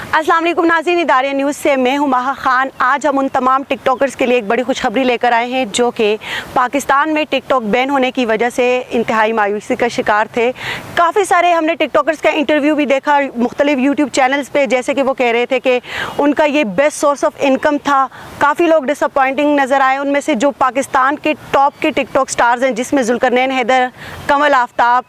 अस्सलाम वालेकुम नाज़रीन, इदारे न्यूज़ से मैं हूं माहा खान। आज हम उन तमाम टिकटॉकर्स के लिए एक बड़ी खुशखबरी लेकर आए हैं जो कि पाकिस्तान में टिकटॉक बैन होने की वजह से इंतहाई मायूसी का शिकार थे। काफ़ी सारे हमने टिकटॉकर्स का इंटरव्यू भी देखा मुख्तलिफ यूट्यूब चैनल्स पे, जैसे कि वो कह रहे थे कि उनका ये बेस्ट सोर्स ऑफ इनकम था। काफ़ी लोग डिसअपॉइंटिंग नज़र आए। उनमें से जो पाकिस्तान के टॉप के टिकटॉक स्टार्स हैं, जिसमें जुल्करनैन हैदर, कमल आफ्ताब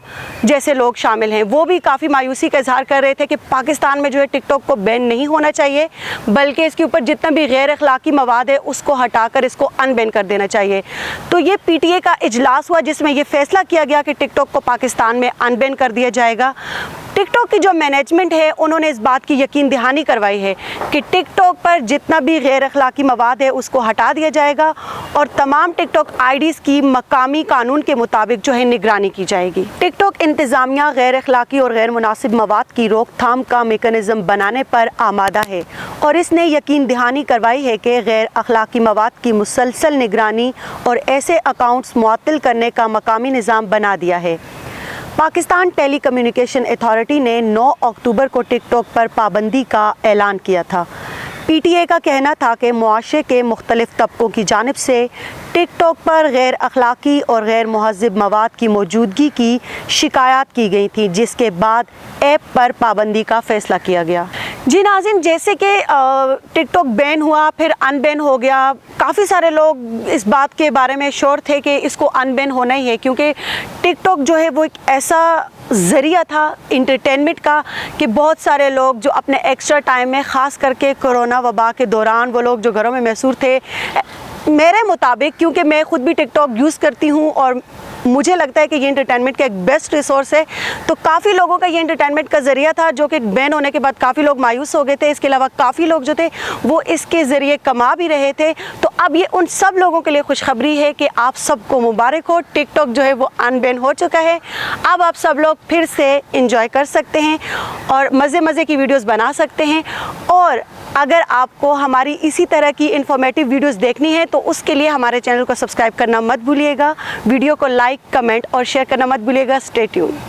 जैसे लोग शामिल हैं, वो भी काफ़ी मायूसी का इजहार कर रहे थे कि पाकिस्तान में जो है टिकटॉक को बैन नहीं होना चाहिए, बल्कि इसके ऊपर जितना भी गैर अखलाकी मवाद है उसको हटाकर इसको अनबैन कर देना चाहिए। तो ये पीटीए का इजलास हुआ जिसमें ये फैसला किया गया कि टिकटॉक को पाकिस्तान में अनबैन कर दिया जाएगा। टिकटॉक की जो मैनेजमेंट है उन्होंने इस बात की यकीन दहानी करवाई है कि टिकटॉक पर जितना भी गैर अखलाकी मवाद है उसको हटा दिया जाएगा और तमाम टिकटॉक आईडीज़ की मकामी कानून के मुताबिक जो है निगरानी की जाएगी। टिकटॉक इंतज़ामिया गैर अखलाकी और गैर मुनासिब मवाद की रोकथाम का मेकनिज़म बनाने पर आमादा है और इसने यकीन दहानी करवाई है कि गैर अखलाकी मवाद की मुसलसल निगरानी और ऐसे अकाउंट्स मुअत्तल करने का मकामी निज़ाम बना दिया है। पाकिस्तान टेली कम्युनिकेशन अथॉरिटी ने 9 अक्टूबर को टिकटॉक पर पाबंदी का ऐलान किया था। पीटीए का कहना था कि मुआशरे के मुख्तलिफ तबकों की जानिब से टिकटॉक पर गैर अखलाकी और गैर मुहज़्ज़िब मवाद की मौजूदगी की शिकायत की गई थी, जिसके बाद ऐप पर पाबंदी का फ़ैसला किया गया। जी नाज़रीन, जैसे कि टिकटॉक बैन हुआ फिर अनबैन हो गया, काफ़ी सारे लोग इस बात के बारे में श्योर थे कि इसको अनबैन होना ही है, क्योंकि टिकटॉक जो है वो एक ऐसा ज़रिया था इंटरटेनमेंट का कि बहुत सारे लोग जो अपने एक्स्ट्रा टाइम में, ख़ास करके कोरोना वबा के दौरान, वो लोग जो घरों में महसूर थे, मेरे मुताबिक, क्योंकि मैं ख़ुद भी टिकटॉक यूज़ करती हूँ और मुझे लगता है कि ये इंटरटेनमेंट का एक बेस्ट रिसोर्स है, तो काफ़ी लोगों का ये इंटरटेनमेंट का ज़रिया था जो कि बैन होने के बाद काफ़ी लोग मायूस हो गए थे। इसके अलावा काफ़ी लोग जो थे वो इसके ज़रिए कमा भी रहे थे। तो अब ये उन सब लोगों के लिए खुशखबरी है कि आप सबको मुबारक हो, टिकटॉक जो है वो अनबैन हो चुका है। अब आप सब लोग फिर से इंजॉय कर सकते हैं और मज़े की वीडियोज़ बना सकते हैं। और अगर आपको हमारी इसी तरह की इंफॉर्मेटिव वीडियोस देखनी है तो उसके लिए हमारे चैनल को सब्सक्राइब करना मत भूलिएगा, वीडियो को लाइक, कमेंट और शेयर करना मत भूलिएगा। Stay tuned.